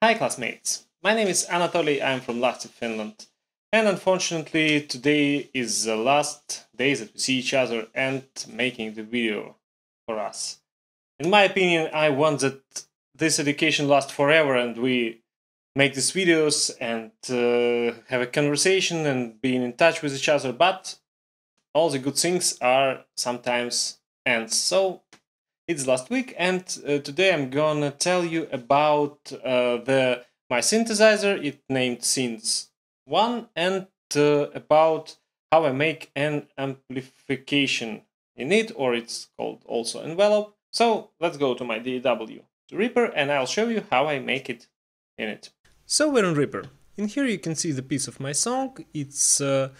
Hi classmates, my name is Anatoly, I'm from Lahti, Finland. And unfortunately today is the last day that we see each other and making the video for us. In my opinion, I want that this education lasts forever and we make these videos and have a conversation and being in touch with each other, but all the good things are sometimes ends. So it's last week, and today I'm gonna tell you about my synthesizer. It named Synth 1, and about how I make an amplification in it, or it's called also envelope. So let's go to my DAW Reaper, and I'll show you how I make it in it. So we're in Reaper. In here you can see the piece of my song. It's the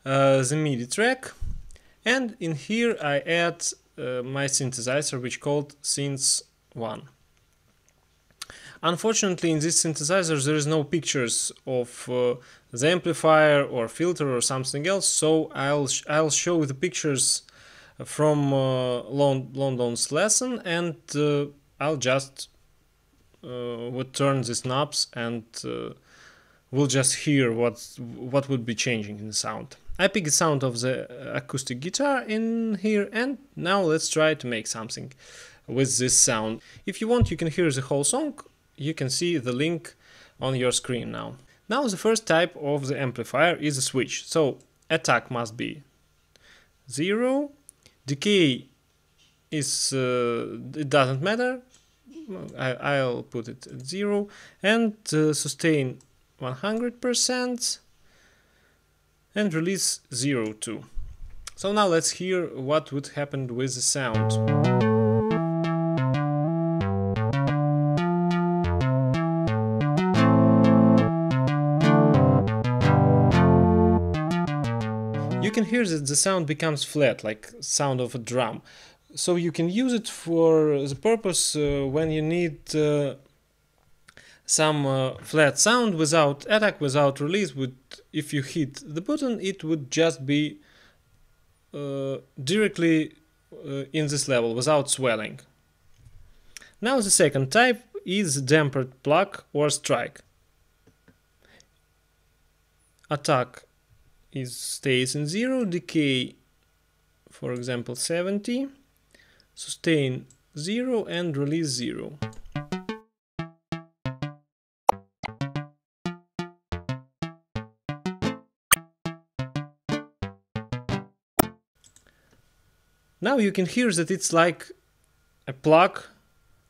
MIDI track, and in here I add my synthesizer, which called Synth 1. Unfortunately, in this synthesizer there is no pictures of the amplifier or filter or something else, so I'll show the pictures from London's lesson, and I'll just would turn these knobs and we'll just hear what would be changing in the sound. I pick the sound of the acoustic guitar in here, and now let's try to make something with this sound. If you want, you can hear the whole song. You can see the link on your screen now. Now the first type of the amplifier is a switch. So attack must be 0, decay is it doesn't matter. I'll put it at 0, and sustain 100%. And release 0 too. So now let's hear what would happen with the sound. You can hear that the sound becomes flat, like sound of a drum. So you can use it for the purpose when you need some flat sound without attack, without release. If you hit the button, it would just be directly in this level without swelling. Now the second type is dampered pluck or strike. Attack stays in 0, decay for example 70, sustain 0 and release 0. Now you can hear that it's like a pluck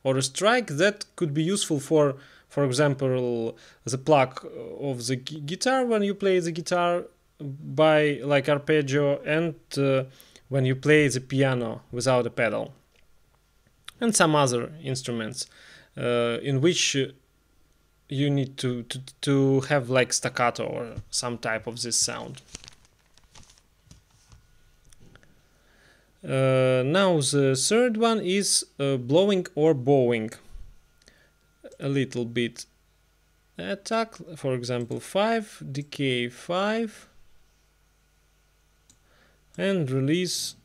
or a strike that could be useful for example, the pluck of the guitar when you play the guitar by like arpeggio, and when you play the piano without a pedal, and some other instruments in which you need to have like staccato or some type of this sound. Now the third one is blowing or bowing. A little bit attack, for example 5, decay 5, and release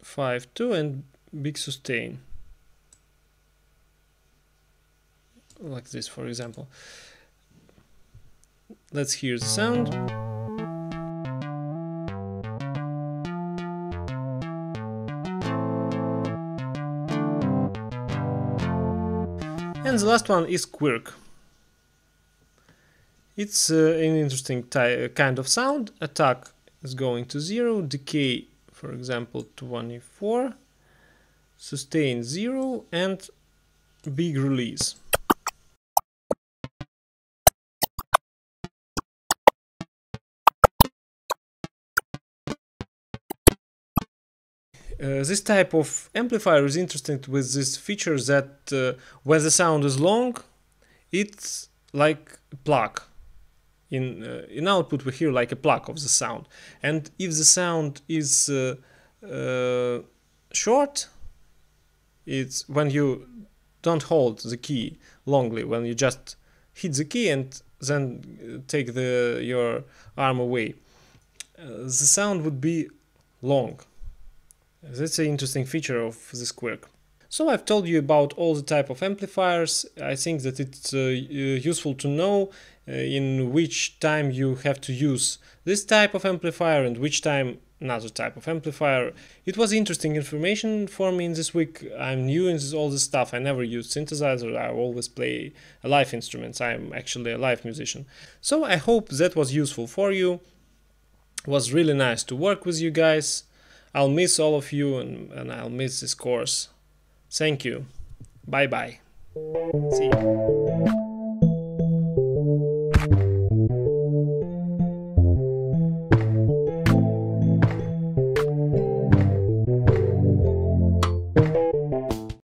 5 2, and big sustain. Like this, for example. Let's hear the sound. And the last one is quirk. It's an interesting kind of sound. Attack is going to 0, decay for example 24, sustain 0, and big release. This type of amplifier is interesting with this feature that when the sound is long, it's like a pluck. In output we hear like a pluck of the sound, and if the sound is short, it's when you don't hold the key longly, when you just hit the key and then take your arm away, the sound would be long. That's an interesting feature of this quirk. So I've told you about all the type of amplifiers. I think that it's useful to know in which time you have to use this type of amplifier and which time another type of amplifier. It was interesting information for me in this week. I'm new in all this stuff. I never use synthesizer. I always play live instruments. I'm actually a live musician. So I hope that was useful for you. It was really nice to work with you guys. I'll miss all of you and I'll miss this course. Thank you. Bye bye. See you.